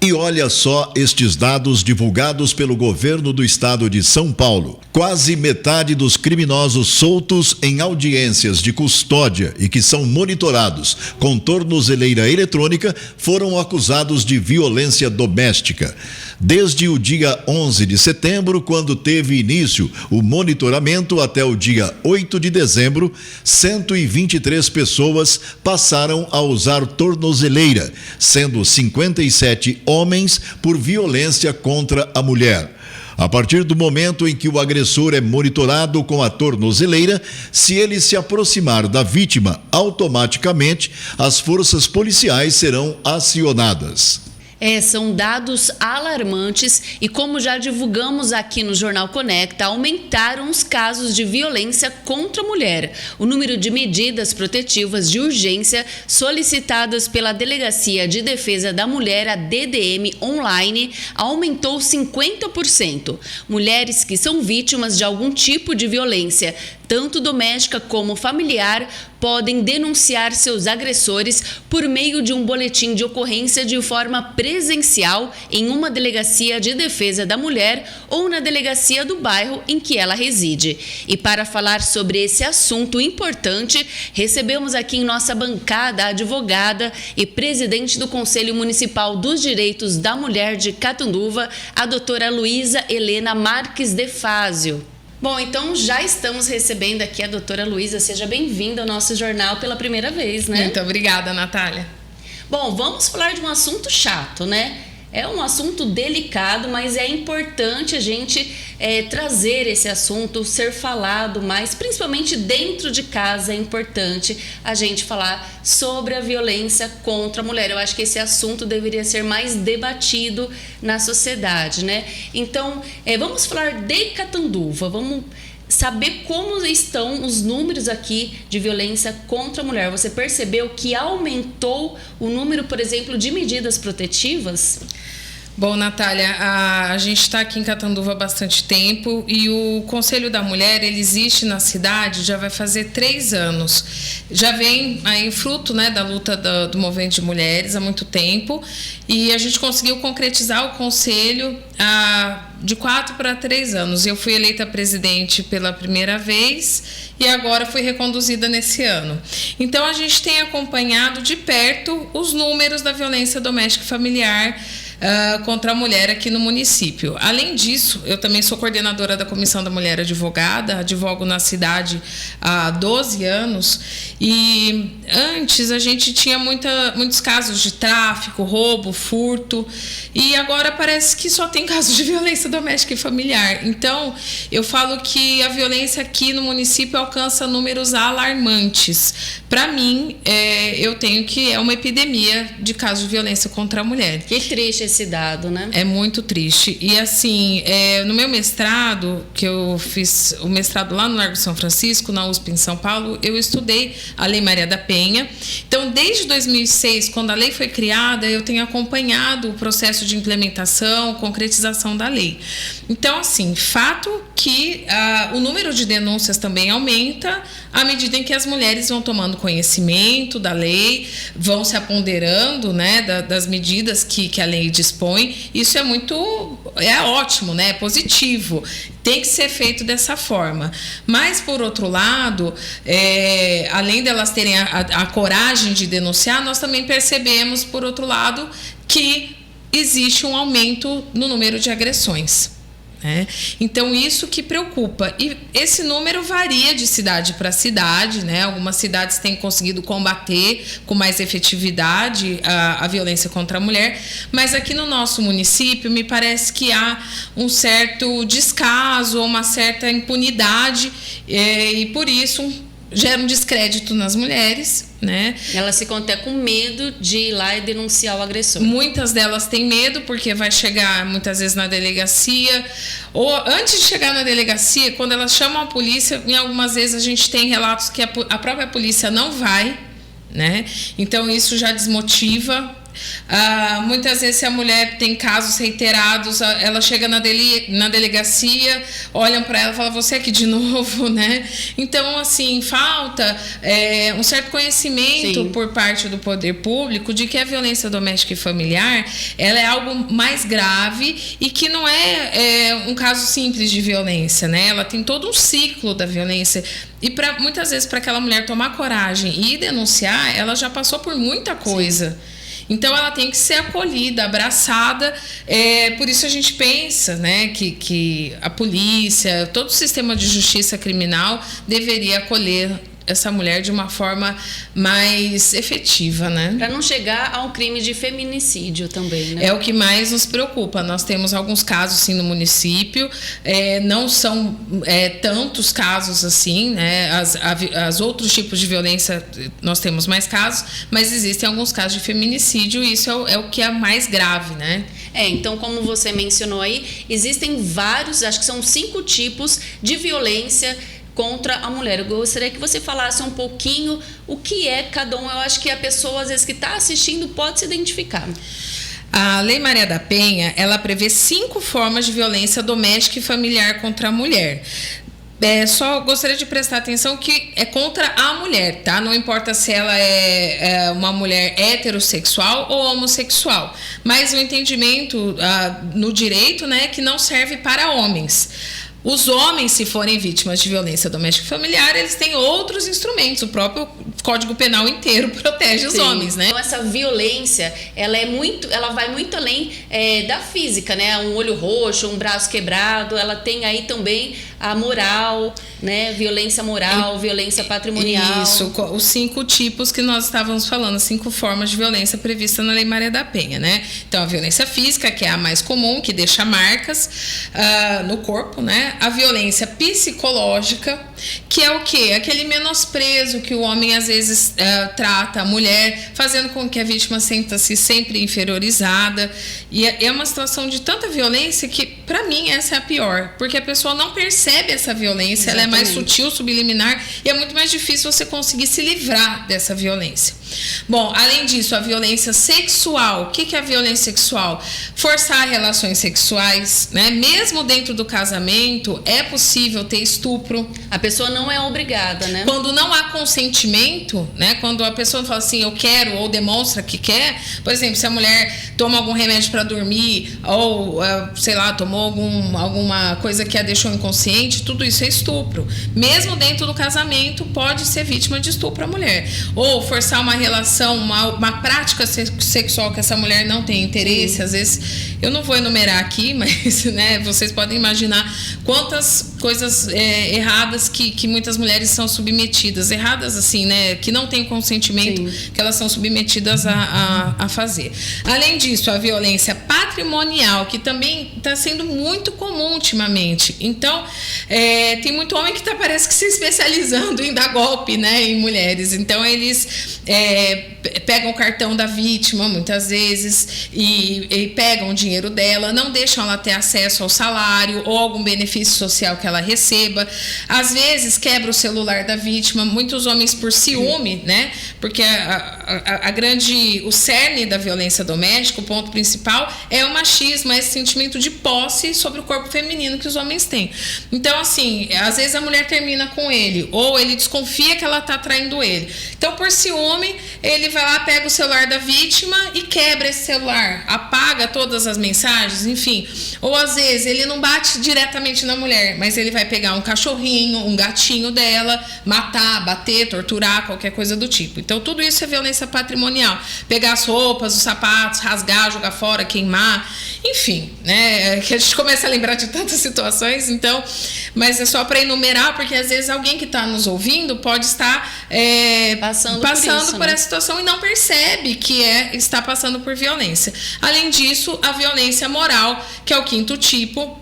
E olha só estes dados divulgados pelo governo do estado de São Paulo. Quase metade dos criminosos soltos em audiências de custódia e que são monitorados com tornozeleira eletrônica foram acusados de violência doméstica. Desde o dia 11 de setembro, quando teve início o monitoramento, até o dia 8 de dezembro, 123 pessoas passaram a usar tornozeleira, sendo 57 homens por violência contra a mulher. A partir do momento em que o agressor é monitorado com a tornozeleira, se ele se aproximar da vítima, automaticamente as forças policiais serão acionadas. São dados alarmantes e, como já divulgamos aqui no Jornal Conecta, aumentaram os casos de violência contra a mulher. O número de medidas protetivas de urgência solicitadas pela Delegacia de Defesa da Mulher, a DDM Online, aumentou 50%. Mulheres que são vítimas de algum tipo de violência, tanto doméstica como familiar, podem denunciar seus agressores por meio de um boletim de ocorrência de forma presencial em uma delegacia de defesa da mulher ou na delegacia do bairro em que ela reside. E para falar sobre esse assunto importante, recebemos aqui em nossa bancada a advogada e presidente do Conselho Municipal dos Direitos da Mulher de Catanduva, a doutora Luísa Helena Marques de Fázio. Bom, então já estamos recebendo aqui a doutora Luísa. Seja bem-vinda ao nosso jornal pela primeira vez, né? Muito obrigada, Natália. Bom, vamos falar de um assunto chato, né? É um assunto delicado, mas é importante a gente trazer esse assunto, ser falado mais, principalmente dentro de casa. É importante a gente falar sobre a violência contra a mulher. Eu acho que esse assunto deveria ser mais debatido na sociedade, né? Então, vamos falar de Catanduva, vamos saber como estão os números aqui de violência contra a mulher. Você percebeu que aumentou o número, por exemplo, de medidas protetivas? Bom, Natália, a gente está aqui em Catanduva há bastante tempo e o Conselho da Mulher, ele existe na cidade, já vai fazer 3 anos. Já vem aí fruto, né, da luta do movimento de mulheres há muito tempo e a gente conseguiu concretizar o Conselho de 4 para 3 anos. Eu fui eleita presidente pela primeira vez e agora fui reconduzida nesse ano. Então, a gente tem acompanhado de perto os números da violência doméstica e familiar contra a mulher aqui no município. Além disso, eu também sou coordenadora da Comissão da Mulher Advogada, advogo na cidade há 12 anos e antes a gente tinha muitos casos de tráfico, roubo, furto e agora parece que só tem casos de violência doméstica e familiar. Então, eu falo que a violência aqui no município alcança números alarmantes. Para mim, eu tenho que é uma epidemia de casos de violência contra a mulher. Que triste esse dado, né? É muito triste. E assim, no meu mestrado, que eu fiz o mestrado lá no Largo São Francisco, na USP em São Paulo, eu estudei a Lei Maria da Penha. Então, desde 2006, quando a lei foi criada, eu tenho acompanhado o processo de implementação, concretização da lei. Então, assim, fato que o número de denúncias também aumenta à medida em que as mulheres vão tomando conhecimento da lei, vão se aponderando, né, das medidas que a lei dispõe. Isso é ótimo, né, é positivo, tem que ser feito dessa forma. Mas, por outro lado, além delas terem a coragem de denunciar, nós também percebemos, por outro lado, que existe um aumento no número de agressões. Então, isso que preocupa. E esse número varia de cidade para cidade, né? Algumas cidades têm conseguido combater com mais efetividade a violência contra a mulher, mas aqui no nosso município me parece que há um certo descaso, uma certa impunidade e por isso gera um descrédito nas mulheres, né? Elas ficam até com medo de ir lá e denunciar o agressor. Muitas delas têm medo porque vai chegar muitas vezes na delegacia, ou antes de chegar na delegacia, quando elas chamam a polícia, em algumas vezes a gente tem relatos que a própria polícia não vai, né? Então isso já desmotiva muitas vezes, se a mulher tem casos reiterados, ela chega na delegacia, olham para ela e falam, você aqui de novo, né? Então, assim, falta um certo conhecimento por parte do poder público de que a violência doméstica e familiar, ela é algo mais grave e que não é um caso simples de violência, né? Ela tem todo um ciclo da violência. E muitas vezes, para aquela mulher tomar coragem e denunciar, ela já passou por muita coisa. Então, ela tem que ser acolhida, abraçada. Por isso a gente pensa, né, que a polícia, todo o sistema de justiça criminal deveria acolher essa mulher de uma forma mais efetiva, né? Para não chegar ao crime de feminicídio também, né? É o que mais nos preocupa. Nós temos alguns casos, sim, no município. Não são tantos casos assim, né? As outros tipos de violência, nós temos mais casos, mas existem alguns casos de feminicídio e isso é o que é mais grave, né? Então, como você mencionou aí, existem vários, acho que são 5 tipos de violência contra a mulher. Eu gostaria que você falasse um pouquinho o que é cada um. Eu acho que a pessoa, às vezes, que está assistindo pode se identificar. A Lei Maria da Penha, ela prevê 5 formas de violência doméstica e familiar contra a mulher. Só gostaria de prestar atenção que é contra a mulher, tá? Não importa se ela é uma mulher heterossexual ou homossexual. Mas o entendimento no direito, né, é que não serve para homens. Os homens, se forem vítimas de violência doméstica e familiar, eles têm outros instrumentos. O próprio Código Penal inteiro protege os homens, né? Então, essa violência, ela vai muito além da física, né? Um olho roxo, um braço quebrado, ela tem aí também a moral, né? Violência moral, violência patrimonial. Isso, os 5 tipos que nós estávamos falando, 5 formas de violência previstas na Lei Maria da Penha, né? Então, a violência física, que é a mais comum, que deixa marcas no corpo, né? A violência psicológica, que é o quê? Aquele menosprezo que o homem às vezes trata a mulher, fazendo com que a vítima sinta-se sempre inferiorizada. E é uma situação de tanta violência que, para mim, essa é a pior, porque a pessoa não percebe essa violência. Exatamente. Ela é mais sutil, subliminar, e é muito mais difícil você conseguir se livrar dessa violência. Bom, além disso, a violência sexual. O que é a violência sexual? Forçar relações sexuais, né? Mesmo dentro do casamento, é possível ter estupro. A pessoa não é obrigada, né? Quando não há consentimento, né? Quando a pessoa fala assim, eu quero, ou demonstra que quer, por exemplo, se a mulher toma algum remédio para dormir, ou, sei lá, tomou alguma coisa que a deixou inconsciente, tudo isso é estupro. Mesmo dentro do casamento, pode ser vítima de estupro a mulher. Ou forçar uma relação, uma prática sexual que essa mulher não tem interesse. Sim. Às vezes, eu não vou enumerar aqui, mas, né, vocês podem imaginar quantas coisas erradas que muitas mulheres são submetidas, erradas assim, né, que não tem consentimento. Sim. Que elas são submetidas a fazer. Além disso, a violência patrimonial, que também está sendo muito comum ultimamente. Então, tem muito homem que parece que se especializando em dar golpe, né, em mulheres. Então, eles pegam o cartão da vítima, muitas vezes, e pegam o dinheiro dela, não deixam ela ter acesso ao salário ou algum benefício social que ela receba. Às vezes, quebra o celular da vítima. Muitos homens, por ciúme, né, porque o cerne da violência doméstica, o ponto principal, é o machismo, é esse sentimento de posse sobre o corpo feminino que os homens têm. Então, assim, às vezes a mulher termina com ele, ou ele desconfia que ela está traindo ele. Então, por ciúme, ele vai lá, pega o celular da vítima e quebra esse celular, apaga todas as mensagens, enfim. Ou às vezes ele não bate diretamente na mulher, mas ele vai pegar um cachorrinho, um gatinho dela, matar, bater, torturar, qualquer coisa do tipo. Então, tudo isso é violência patrimonial. Pegar as roupas, os sapatos, rasgar, jogar fora, queimar, enfim, né? Que a gente começa a lembrar de tantas situações, então, mas é só para enumerar, porque às vezes alguém que está nos ouvindo pode estar passando por essa situação e não percebe que está passando por violência. Além disso, a violência moral, que é o 5º tipo,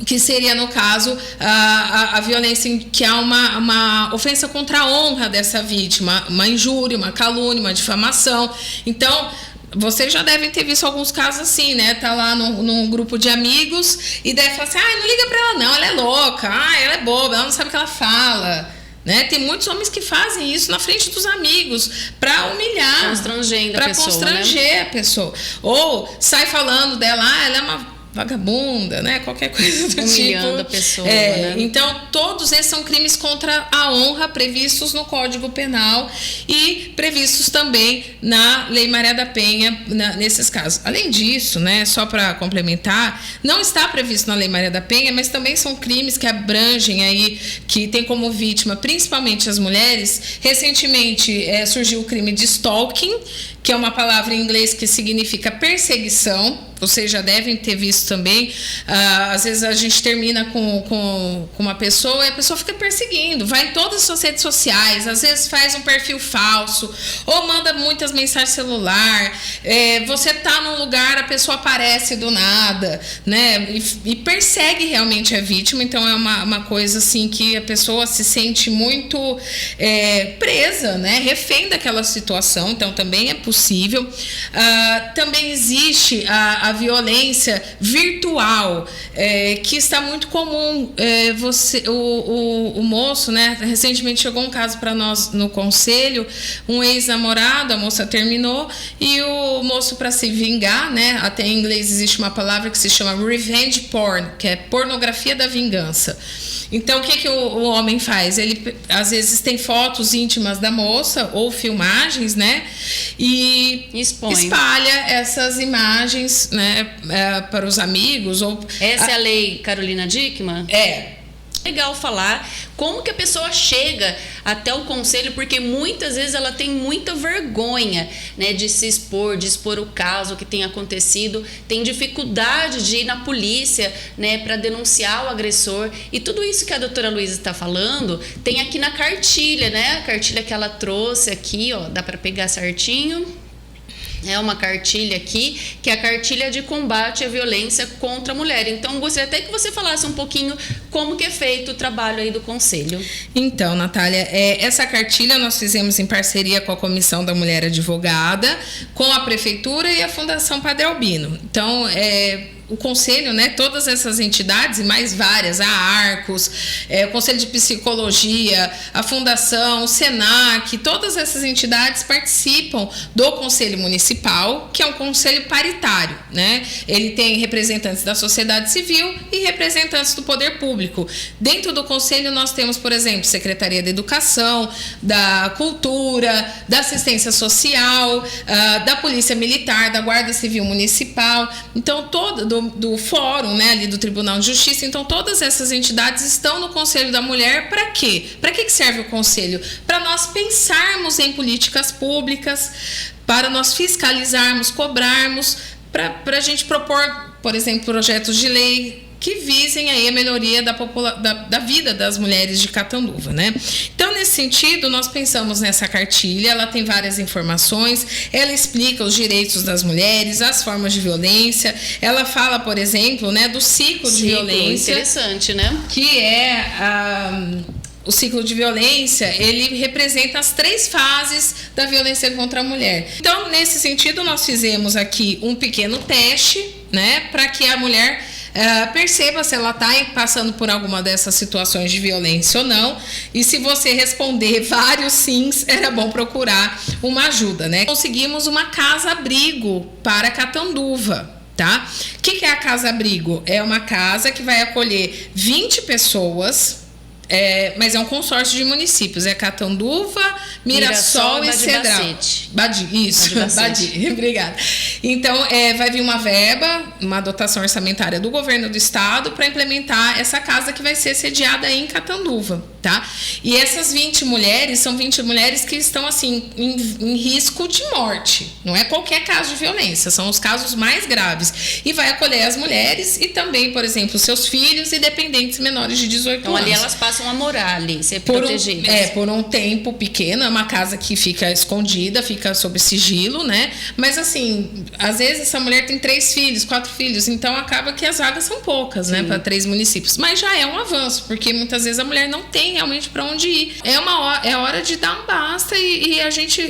que seria, no caso, a violência que há uma ofensa contra a honra dessa vítima, uma injúria, uma calúnia, uma difamação. Então, vocês já devem ter visto alguns casos assim, né? Tá lá num grupo de amigos e deve falar assim, não liga pra ela não, ela é louca, ela é boba, ela não sabe o que ela fala. né? Tem muitos homens que fazem isso na frente dos amigos para humilhar, constrangendo para a pessoa, constranger, né? a pessoa. Ou sai falando dela, ela é uma vagabunda, né? Qualquer coisa do humilhando tipo. A pessoa, né? Então, todos esses são crimes contra a honra previstos no Código Penal e previstos também na Lei Maria da Penha nesses casos. Além disso, né, só para complementar, não está previsto na Lei Maria da Penha, mas também são crimes que abrangem aí, que tem como vítima principalmente as mulheres. Recentemente surgiu o crime de stalking, que é uma palavra em inglês que significa perseguição. Vocês já devem ter visto também. Às vezes a gente termina com uma pessoa e a pessoa fica perseguindo, vai em todas as suas redes sociais, às vezes faz um perfil falso ou manda muitas mensagens celular. Você tá num lugar, a pessoa aparece do nada, né? E persegue realmente a vítima. Então é uma coisa assim que a pessoa se sente muito presa, né? Refém daquela situação. Então também é possível. Também existe a violência virtual, que está muito comum. O moço, né? Recentemente chegou um caso para nós no conselho, um ex-namorado, a moça terminou e o moço, para se vingar, né? Até em inglês existe uma palavra que se chama revenge porn, que é pornografia da vingança. Então, o que o homem faz? Ele, às vezes, tem fotos íntimas da moça ou filmagens, né? E espalha essas imagens, né, para os amigos. Essa é a lei Carolina Dickmann? Legal falar como que a pessoa chega até o conselho, porque muitas vezes ela tem muita vergonha, né, de se expor, de expor o caso que tem acontecido, tem dificuldade de ir na polícia, né, para denunciar o agressor. E tudo isso que a doutora Luísa está falando tem aqui na cartilha, né, a cartilha que ela trouxe aqui, ó, dá para pegar certinho. É uma cartilha aqui, que é a cartilha de combate à violência contra a mulher. Então, gostaria até que você falasse um pouquinho como que é feito o trabalho aí do Conselho. Então, Natália, essa cartilha nós fizemos em parceria com a Comissão da Mulher Advogada, com a Prefeitura e a Fundação Padre Albino. Então, o Conselho, né, todas essas entidades e mais várias, a Arcos, o Conselho de Psicologia, a Fundação, o Senac, todas essas entidades participam do Conselho Municipal, que é um conselho paritário, né? Ele tem representantes da sociedade civil e representantes do poder público. Dentro do conselho nós temos, por exemplo, Secretaria da Educação, da Cultura, da Assistência Social, da Polícia Militar, da Guarda Civil Municipal. Então, do fórum, né, ali do Tribunal de Justiça. Então, todas essas entidades estão no Conselho da Mulher. Para quê? Para que serve o Conselho? Para nós pensarmos em políticas públicas, para nós fiscalizarmos, cobrarmos, para a gente propor, por exemplo, projetos de lei que visem aí a melhoria da vida das mulheres de Catanduva, né? Então, nesse sentido, nós pensamos nessa cartilha. Ela tem várias informações, ela explica os direitos das mulheres, as formas de violência. Ela fala, por exemplo, né, do ciclo de violência. Interessante, né? Que é o ciclo de violência, ele representa as 3 fases da violência contra a mulher. Então, nesse sentido, nós fizemos aqui um pequeno teste, né, para que a mulher perceba se ela está passando por alguma dessas situações de violência ou não. E se você responder vários sims, era bom procurar uma ajuda, né? Conseguimos uma casa-abrigo para Catanduva. Tá? O que é a casa-abrigo? É uma casa que vai acolher 20 pessoas. Mas é um consórcio de municípios. É Catanduva, Mirassol e Cedral. Badi, isso. Badi, obrigada. Então, vai vir uma verba, uma dotação orçamentária do governo do estado para implementar essa casa que vai ser sediada aí em Catanduva, tá? E essas 20 mulheres são 20 mulheres que estão, assim, em risco de morte. Não é qualquer caso de violência, são os casos mais graves. E vai acolher as mulheres e também, por exemplo, seus filhos e dependentes menores de 18 anos. Então, ali elas passam a morar ali, ser protegidas. Por um tempo pequeno, é uma casa que fica escondida, fica sob sigilo, né? Mas assim, às vezes essa mulher tem 3 filhos, 4 filhos, então acaba que as vagas são poucas, né? Para 3 municípios. Mas já é um avanço, porque muitas vezes a mulher não tem realmente para onde ir. É hora de dar um basta e a gente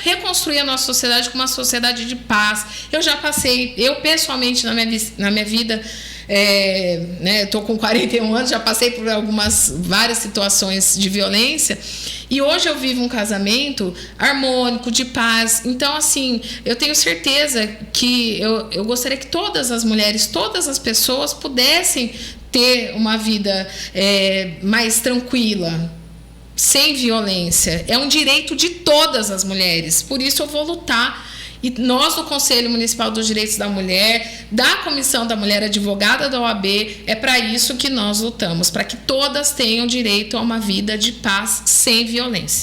reconstruir a nossa sociedade como uma sociedade de paz. Eu já passei, eu pessoalmente na minha vida, Estou com 41 anos, já passei por várias situações de violência, e hoje eu vivo um casamento harmônico, de paz. Então, assim, eu tenho certeza que eu gostaria que todas as mulheres, todas as pessoas pudessem ter uma vida mais tranquila, sem violência. É um direito de todas as mulheres, por isso eu vou lutar. E nós, do Conselho Municipal dos Direitos da Mulher, da Comissão da Mulher Advogada da OAB, é para isso que nós lutamos, para que todas tenham direito a uma vida de paz sem violência.